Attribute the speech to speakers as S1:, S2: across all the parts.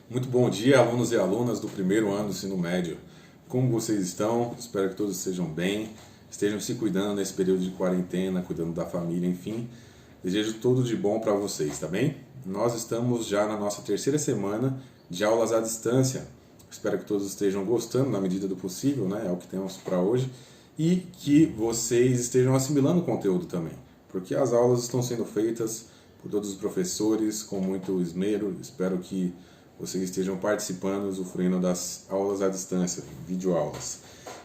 S1: Muito bom dia, alunos e alunas do primeiro ano do ensino médio. Como vocês estão? Espero que todos estejam bem, estejam se cuidando nesse período de quarentena, cuidando da família, enfim. Desejo tudo de bom para vocês, tá bem? Nós estamos já na nossa terceira semana de aulas à distância. Espero que todos estejam gostando na medida do possível, né? É o que temos para hoje. E que vocês estejam assimilando o conteúdo também, porque as aulas estão sendo feitas por todos os professores com muito esmero. Espero que vocês estejam participando, usufruindo das aulas à distância, videoaulas.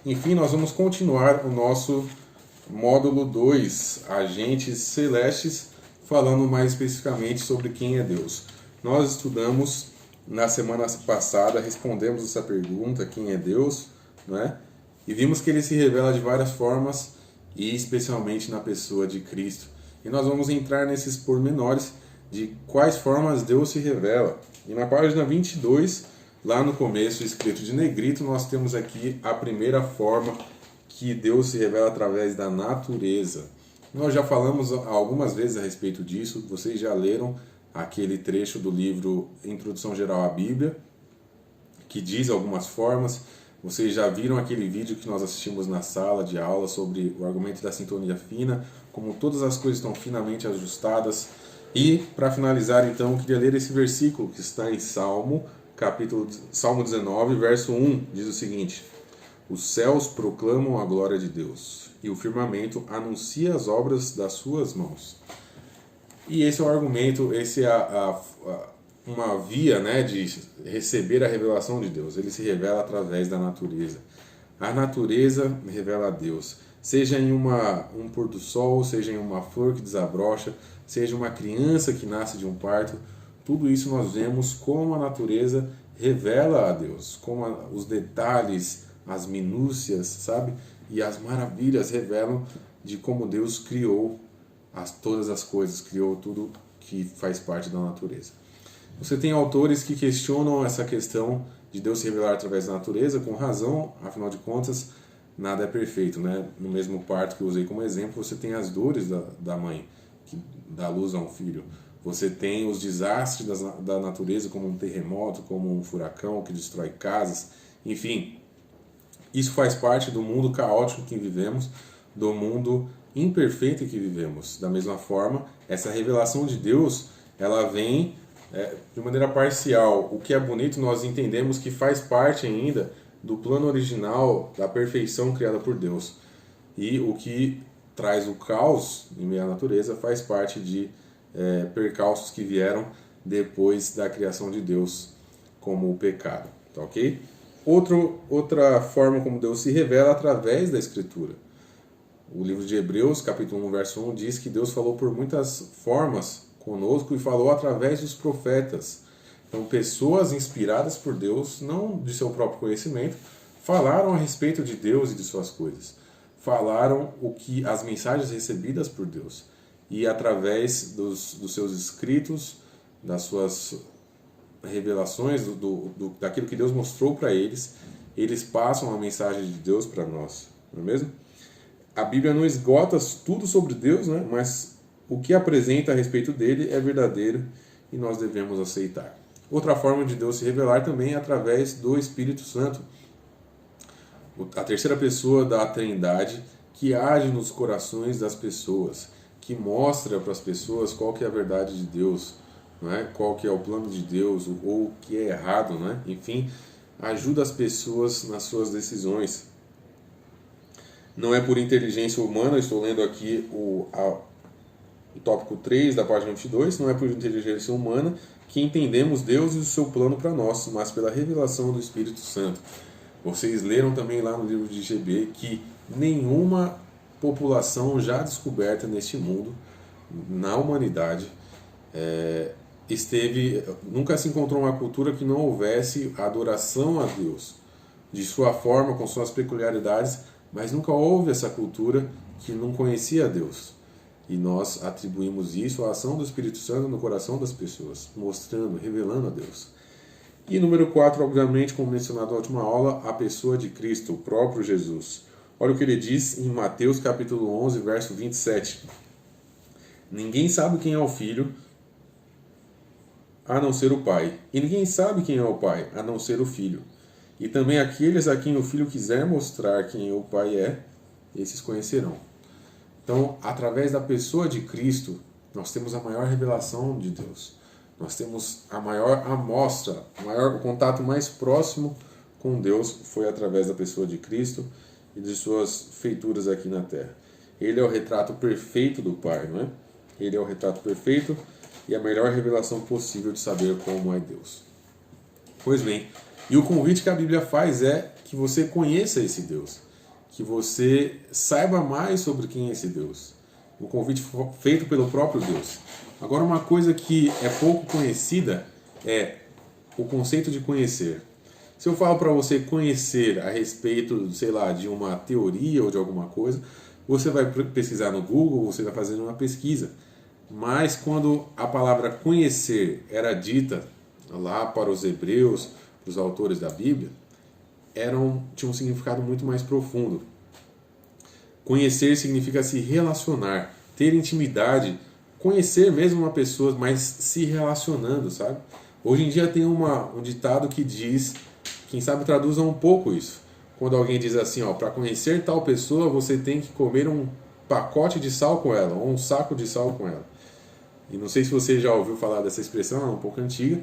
S1: Enfim, nós vamos continuar o nosso módulo 2, Agentes Celestes, falando mais especificamente sobre quem é Deus. Nós estudamos na semana passada, respondemos essa pergunta, quem é Deus, né? E vimos que ele se revela de várias formas, e especialmente na pessoa de Cristo. E nós vamos entrar nesses pormenores de quais formas Deus se revela. E na página 22, lá no começo, escrito de negrito, nós temos aqui a primeira forma que Deus se revela através da natureza. Nós já falamos algumas vezes a respeito disso, vocês já leram aquele trecho do livro Introdução Geral à Bíblia, que diz algumas formas. Vocês já viram aquele vídeo que nós assistimos na sala de aula sobre o argumento da sintonia fina, como todas as coisas estão finamente ajustadas. E, para finalizar, então, eu queria ler esse versículo que está em Salmo 19, verso 1, diz o seguinte: os céus proclamam a glória de Deus, e o firmamento anuncia as obras das suas mãos. E esse é o argumento, esse é uma via, né, de receber a revelação de Deus. Ele se revela através da natureza. A natureza revela a Deus. Seja em um pôr do sol, seja em uma flor que desabrocha, seja uma criança que nasce de um parto, tudo isso nós vemos como a natureza revela a Deus, como os detalhes, as minúcias, sabe? E as maravilhas revelam de como Deus criou todas as coisas, criou tudo que faz parte da natureza. Você tem autores que questionam essa questão de Deus se revelar através da natureza, com razão, afinal de contas, nada é perfeito, né? No mesmo parto que eu usei como exemplo, você tem as dores da mãe, que dá luz a um filho. Você tem os desastres da natureza, como um terremoto, como um furacão que destrói casas. Enfim, isso faz parte do mundo caótico que vivemos, do mundo imperfeito que vivemos. Da mesma forma, essa revelação de Deus, ela vem de maneira parcial. O que é bonito, nós entendemos que faz parte ainda do plano original da perfeição criada por Deus. E o que traz o caos em meio à natureza faz parte de percalços que vieram depois da criação de Deus, como o pecado. Tá ok? Outra forma como Deus se revela através da Escritura. O livro de Hebreus, capítulo 1, verso 1, diz que Deus falou por muitas formas conosco e falou através dos profetas. Então, pessoas inspiradas por Deus, não de seu próprio conhecimento, falaram a respeito de Deus e de suas coisas. Falaram as mensagens recebidas por Deus. E através dos seus escritos, das suas revelações, daquilo que Deus mostrou para eles, eles passam a mensagem de Deus para nós. Não é mesmo? A Bíblia não esgota tudo sobre Deus, né? Mas o que apresenta a respeito dele é verdadeiro e nós devemos aceitar. Outra forma de Deus se revelar também é através do Espírito Santo, a terceira pessoa da Trindade, que age nos corações das pessoas, que mostra para as pessoas qual que é a verdade de Deus, não é? Qual que é o plano de Deus, ou o que é errado, não é? Enfim, ajuda as pessoas nas suas decisões. Não é por inteligência humana, eu estou lendo aqui o tópico 3 da página 22, não é por inteligência humana que entendemos Deus e o seu plano para nós, mas pela revelação do Espírito Santo. Vocês leram também lá no livro de GB que nenhuma população já descoberta neste mundo, na humanidade, nunca se encontrou uma cultura que não houvesse adoração a Deus, de sua forma, com suas peculiaridades, mas nunca houve essa cultura que não conhecia Deus. E nós atribuímos isso à ação do Espírito Santo no coração das pessoas, mostrando, revelando a Deus. E número 4, obviamente, como mencionado na última aula, a pessoa de Cristo, o próprio Jesus. Olha o que ele diz em Mateus capítulo 11, verso 27. Ninguém sabe quem é o Filho, a não ser o Pai. E ninguém sabe quem é o Pai, a não ser o Filho. E também aqueles a quem o Filho quiser mostrar quem o Pai é, esses conhecerão. Então, através da pessoa de Cristo, nós temos a maior revelação de Deus. Nós temos a maior amostra, o contato mais próximo com Deus foi através da pessoa de Cristo e de suas feituras aqui na Terra. Ele é o retrato perfeito do Pai, não é? Ele é o retrato perfeito e a melhor revelação possível de saber como é Deus. Pois bem, e o convite que a Bíblia faz é que você conheça esse Deus, que você saiba mais sobre quem é esse Deus. Um convite feito pelo próprio Deus. Agora, uma coisa que é pouco conhecida é o conceito de conhecer. Se eu falo para você conhecer a respeito, sei lá, de uma teoria ou de alguma coisa, você vai pesquisar no Google, você vai fazer uma pesquisa. Mas quando a palavra conhecer era dita lá para os hebreus, para os autores da Bíblia, tinha um significado muito mais profundo. Conhecer significa se relacionar, ter intimidade, conhecer mesmo uma pessoa, mas se relacionando, sabe? Hoje em dia tem um ditado que diz, quem sabe traduza um pouco isso. Quando alguém diz assim, ó, para conhecer tal pessoa, você tem que comer um pacote de sal com ela, ou um saco de sal com ela. E não sei se você já ouviu falar dessa expressão, é um pouco antiga,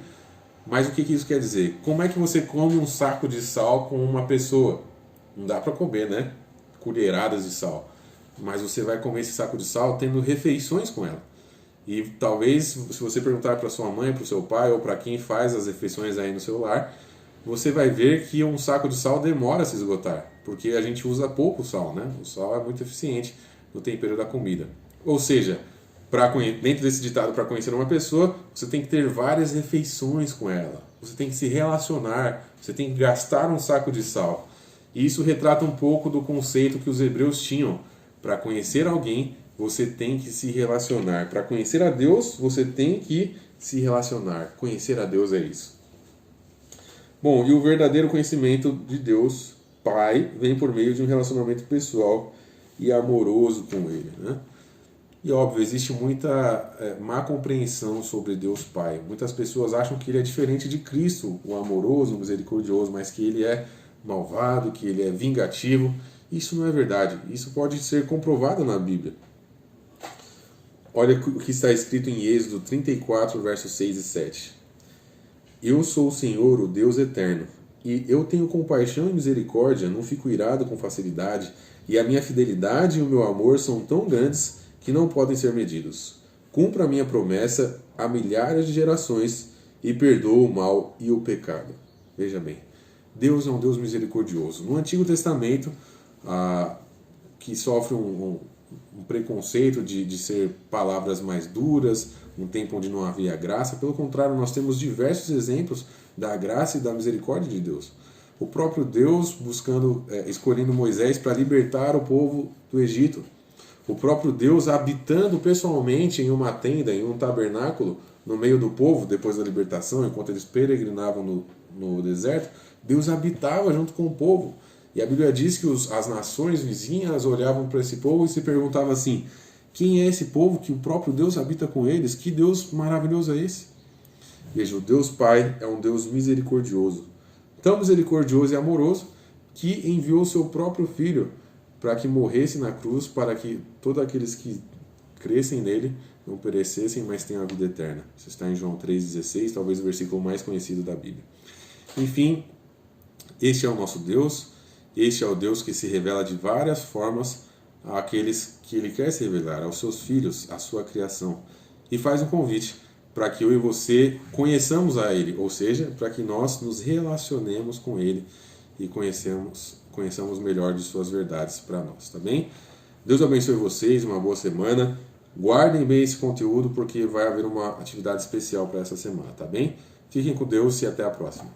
S1: mas o que isso quer dizer? Como é que você come um saco de sal com uma pessoa? Não dá para comer, né? Colheradas de sal. Mas você vai comer esse saco de sal tendo refeições com ela. E talvez, se você perguntar para sua mãe, para o seu pai, ou para quem faz as refeições aí no seu lar, você vai ver que um saco de sal demora a se esgotar, porque a gente usa pouco sal, né? O sal é muito eficiente no tempero da comida. Ou seja, dentro desse ditado, para conhecer uma pessoa, você tem que ter várias refeições com ela. Você tem que se relacionar, você tem que gastar um saco de sal. E isso retrata um pouco do conceito que os hebreus tinham. Para conhecer alguém, você tem que se relacionar. Para conhecer a Deus, você tem que se relacionar. Conhecer a Deus é isso. Bom, e o verdadeiro conhecimento de Deus, Pai, vem por meio de um relacionamento pessoal e amoroso com Ele, né? E óbvio, existe muita má compreensão sobre Deus Pai. Muitas pessoas acham que Ele é diferente de Cristo, o amoroso, o misericordioso, mas que Ele é malvado, que Ele é vingativo. Isso não é verdade. Isso pode ser comprovado na Bíblia. Olha o que está escrito em Êxodo 34, versos 6 e 7. Eu sou o Senhor, o Deus eterno, e eu tenho compaixão e misericórdia, não fico irado com facilidade, e a minha fidelidade e o meu amor são tão grandes que não podem ser medidos. Cumpra a minha promessa a milhares de gerações e perdoa o mal e o pecado. Veja bem, Deus é um Deus misericordioso. No Antigo Testamento, que sofre um preconceito de ser palavras mais duras, um tempo onde não havia graça. Pelo contrário, nós temos diversos exemplos da graça e da misericórdia de Deus. O próprio Deus escolhendo Moisés para libertar o povo do Egito. O próprio Deus habitando pessoalmente em uma tenda, em um tabernáculo, no meio do povo, depois da libertação, enquanto eles peregrinavam no deserto. Deus habitava junto com o povo. E a Bíblia diz que as nações vizinhas olhavam para esse povo e se perguntavam assim: quem é esse povo que o próprio Deus habita com eles? Que Deus maravilhoso é esse? Veja, o Deus Pai é um Deus misericordioso. Tão misericordioso e amoroso que enviou o seu próprio Filho para que morresse na cruz, para que todos aqueles que crescem nele não perecessem, mas tenham a vida eterna. Isso está em João 3,16, talvez o versículo mais conhecido da Bíblia. Enfim, este é o nosso Deus. Este é o Deus que se revela de várias formas àqueles que Ele quer se revelar, aos seus filhos, à sua criação. E faz um convite para que eu e você conheçamos a Ele, ou seja, para que nós nos relacionemos com Ele e conheçamos melhor de suas verdades para nós, tá bem? Deus abençoe vocês, uma boa semana. Guardem bem esse conteúdo porque vai haver uma atividade especial para essa semana, tá bem? Fiquem com Deus e até a próxima.